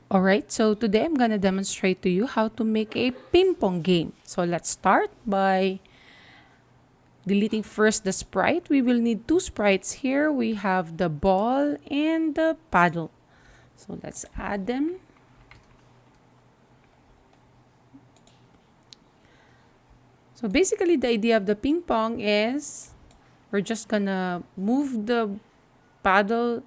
Alright, so today I'm gonna demonstrate to you how to make a ping pong game. So let's start by deleting first the sprite. We will need two sprites here. We have the ball and the paddle. So let's add them. So basically the idea of the ping pong is we're just gonna move the paddle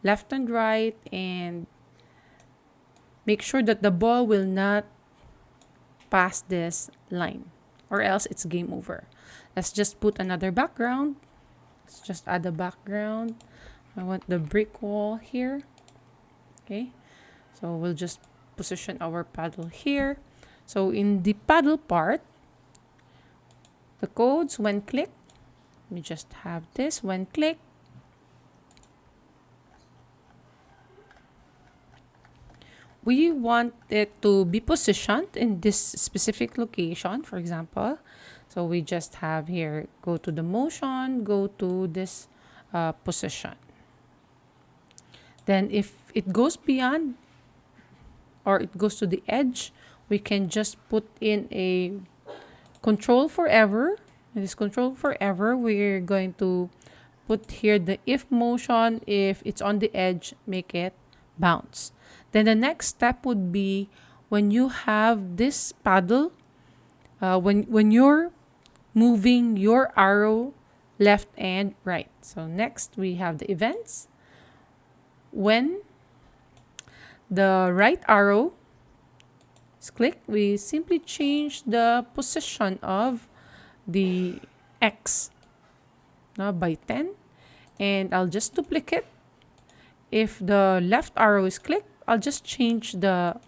left and right and make sure that the ball will not pass this line or else it's game over. Let's just put another background. Let's just add a background. I want the brick wall here. Okay, so we'll just position our paddle here. So in the paddle part, the codes when clicked, we just have this when clicked. We want it to be positioned in this specific location, for example. So we just have here, go to the motion, go to this position. Then if it goes beyond or it goes to the edge, we can just put in a control forever. In this control forever, we're going to put here the if motion. If it's on the edge, make it bounce. Then the next step would be when you have this paddle, when you're moving your arrow left and right. So next we have the events. When the right arrow is clicked, we simply change the position of the X by 10. And I'll just duplicate. If the left arrow is clicked, I'll just change the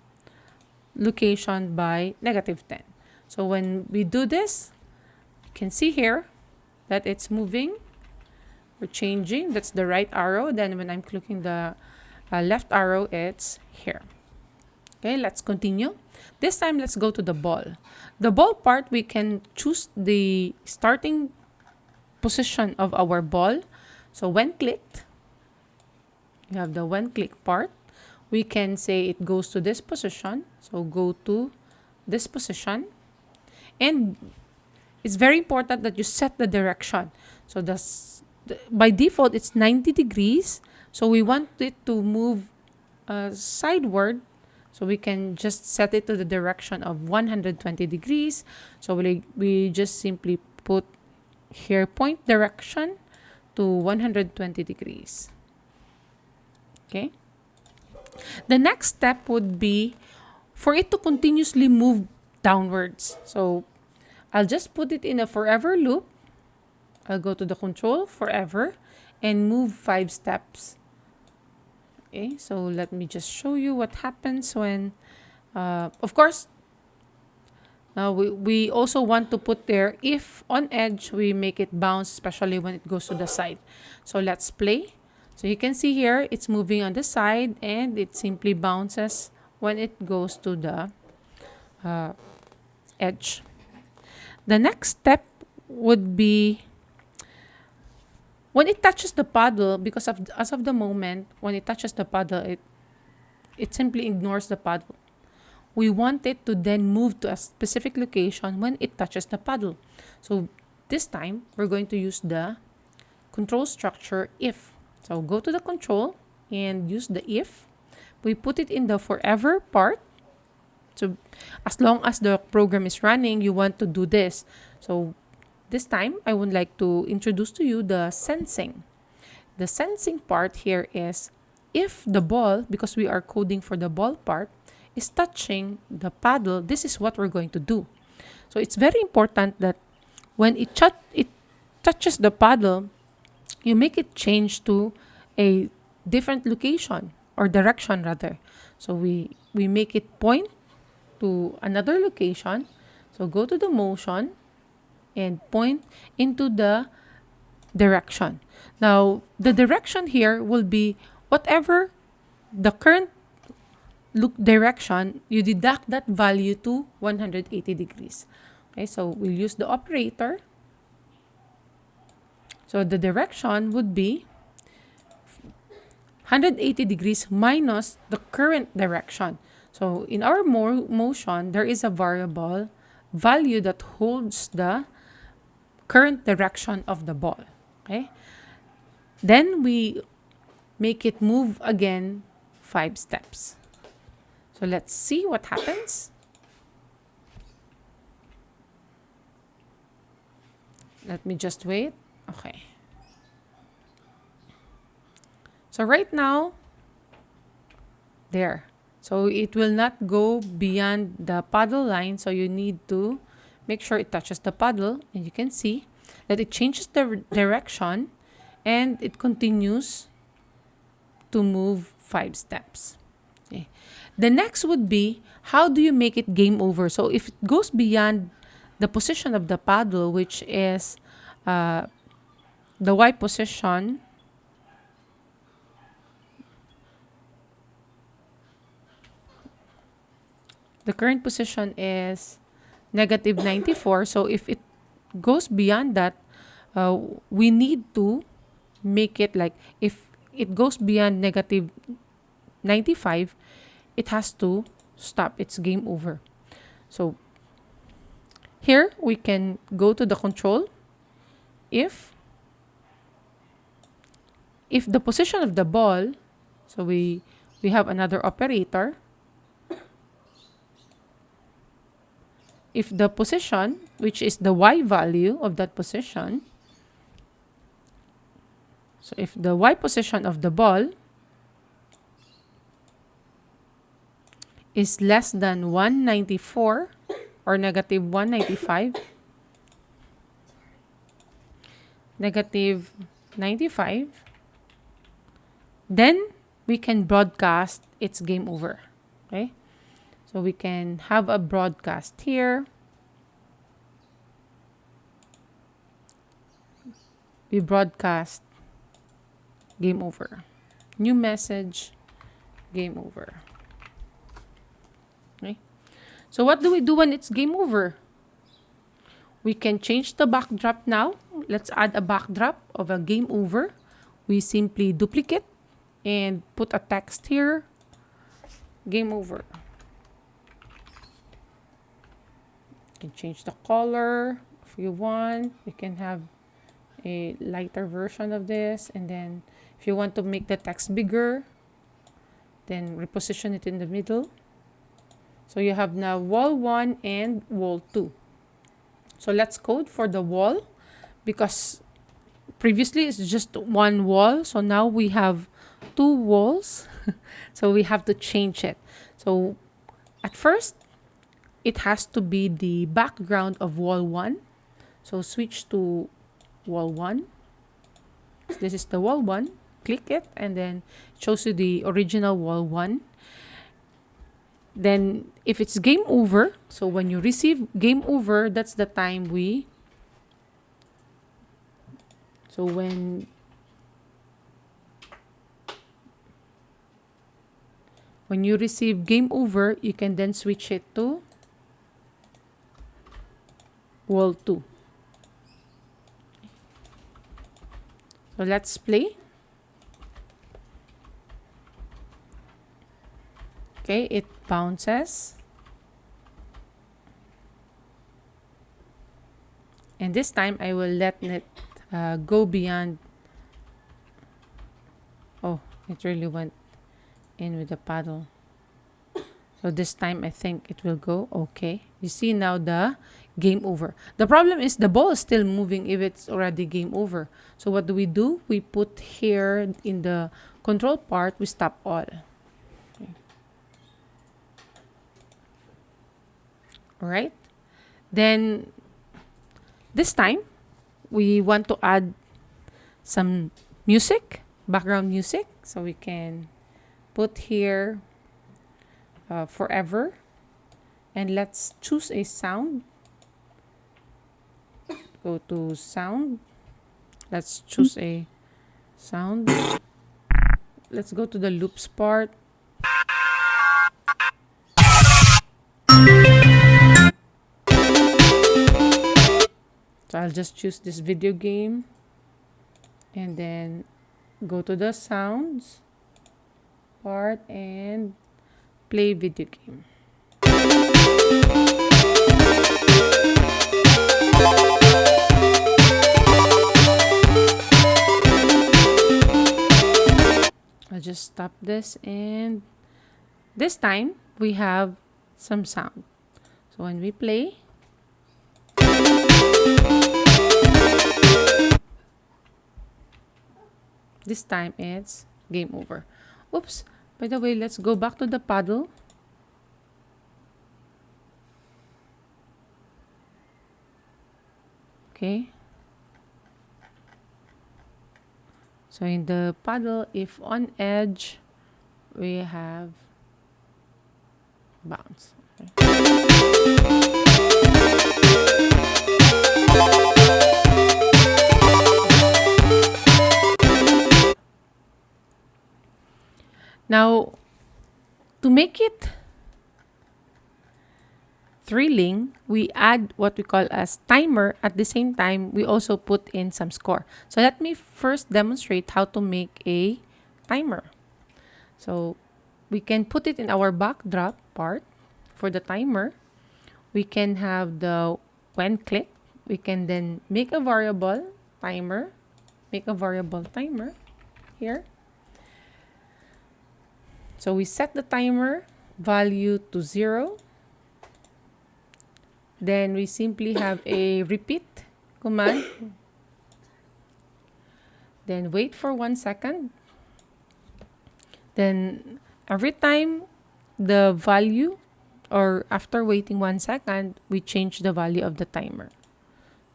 location by -10. So when we do this, you can see here that it's moving. We're changing. That's the right arrow. Then when I'm clicking the left arrow, it's here. Okay, let's continue. This time, let's go to the ball. The ball part, we can choose the starting position of our ball. So when clicked, you have the when click part. We can say it goes to this position. So go to this position. And it's very important that you set the direction. So by default, it's 90 degrees. So we want it to move sideward. So we can just set it to the direction of 120 degrees. So we just simply put here point direction to 120 degrees. Okay. The next step would be for it to continuously move downwards. So I'll just put it in a forever loop. I'll go to the control forever and move 5 steps. Okay, so let me just show you what happens when, of course, we also want to put there, if on edge, we make it bounce, especially when it goes to the side. So let's play. So you can see here, it's moving on the side and it simply bounces when it goes to the edge. The next step would be when it touches the paddle, because as of the moment, when it touches the paddle, it simply ignores the paddle. We want it to then move to a specific location when it touches the paddle. So this time, we're going to use the control structure if. So go to the control and use the if. We put it in the forever part. So as long as the program is running, you want to do this. So this time, I would like to introduce to you the sensing. The sensing part here is if the ball, because we are coding for the ball part, is touching the paddle, this is what we're going to do. So it's very important that when it touches the paddle, you make it change to a different location or direction rather. So we make it point to another location. So go to the motion and point into the direction. Now, the direction here will be whatever the current direction, you deduct that value to 180 degrees. Okay, so we'll use the operator. So the direction would be 180 degrees minus the current direction. So in our motion, there is a variable value that holds the current direction of the ball. Okay. Then we make it move again 5 steps. So let's see what happens. Let me just wait. Okay. So right now, there. So it will not go beyond the paddle line. So you need to make sure it touches the paddle. And you can see that it changes the direction and it continues to move 5 steps. Okay. The next would be, how do you make it game over? So if it goes beyond the position of the paddle, which is the Y position, the current position is negative 94. So if it goes beyond that, we need to make it like, if it goes beyond negative 95, it has to stop. It's game over. So here we can go to the control. If the position of the ball, so we have another operator. If the position, which is the Y value of that position, so if the Y position of the ball is less than 194 or negative 195, negative 95, then we can broadcast it's game over. Okay? So we can have a broadcast here. We broadcast game over. New message, game over. Okay? So what do we do when it's game over? We can change the backdrop now. Let's add a backdrop of a game over. We simply duplicate and put a text here. Game over. You can change the color if you want. You can have a lighter version of this, and then if you want to make the text bigger, then reposition it in the middle. So you have now wall 1 and wall 2. So let's code for the wall, because previously it's just one wall. So now we have 2 walls. So we have to change it. So at first, it has to be the background of wall 1. So switch to wall 1. So this is the wall 1. Click it, and then it shows you the original wall 1. Then if it's game over, so when you receive game over, that's the time so when you receive game over, you can then switch it to wall 2. So let's play. Okay, it bounces. And this time I will let it go beyond. Oh, it really went in with the paddle. So this time I think it will go okay. You see now the game over. The problem is the ball is still moving if it's already game over. So what do? We put here in the control part, we stop all. Okay. All right. Then this time we want to add some music, background music. So we can put here forever, and let's choose a sound. Go to sound. Let's choose a sound. Let's go to the loops part. So I'll just choose this video game, and then go to the sounds. part and play video game. I'll just stop this, and this time we have some sound. So when we play, this time it's game over. Oops, by the way, let's go back to the paddle. Okay. So in the paddle, if on edge, we have bounce. Okay. Now, to make it thrilling, we add what we call as timer. At the same time, we also put in some score. So let me first demonstrate how to make a timer. So we can put it in our backdrop part. For the timer, we can have the when click. We can then make a variable timer. Make a variable timer here. So we set the timer value to 0. Then we simply have a repeat command. Then wait for 1 second. Then every time the value, or after waiting 1 second, we change the value of the timer.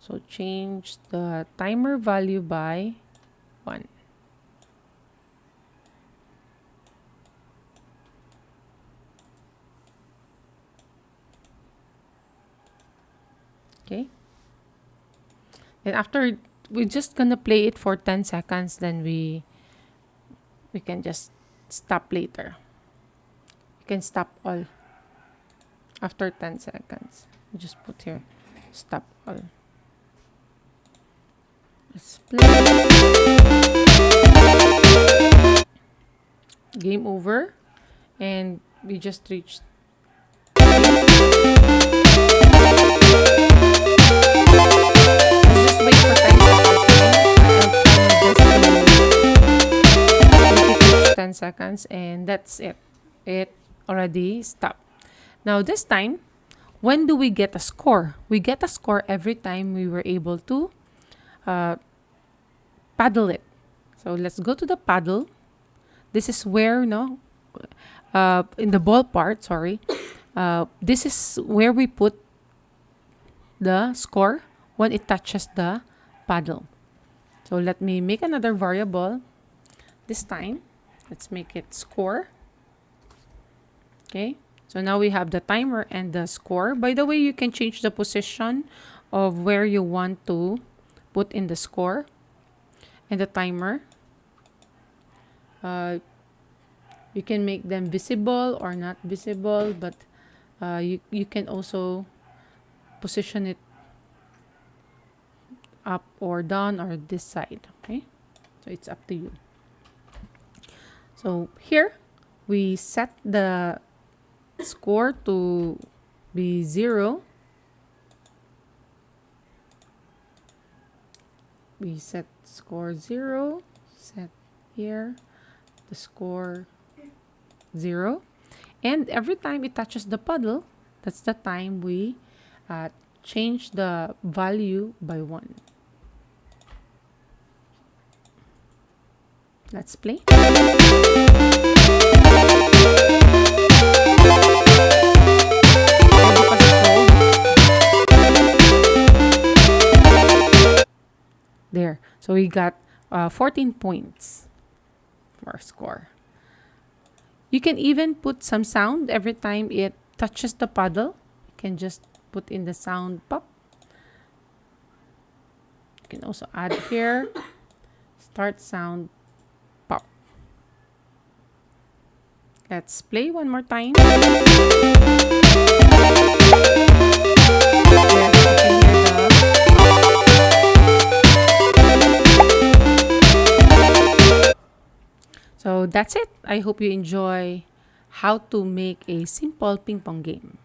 So change the timer value by 1. Okay. And after, we're just gonna play it for 10 seconds, then we can just stop later. You can stop all after 10 seconds. We just put here stop all. Let's play. Game over, and we just reached. Just wait for 10 seconds. 10 seconds, and that's it. It already stopped. Now this time, when do we get a score? We get a score every time we were able to paddle it. So let's go to the paddle. This is where, in the ball part, sorry. This is where we put the score when it touches the paddle. So let me make another variable. This time, let's make it score. Okay, so now we have the timer and the score. By the way, you can change the position of where you want to put in the score and the timer. You can make them visible or not visible, but you can also position it up or down or this side. Okay, so it's up to you. So here we set the score to be 0. We set score 0, set here the score 0, and every time it touches the puddle, that's the time we change the value by 1. Let's play. There. So we got 14 points for our score. You can even put some sound every time it touches the puddle. You can just put in the sound pop. You can also add here start sound pop. Let's play one more time. So that's it. I hope you enjoy how to make a simple ping pong game.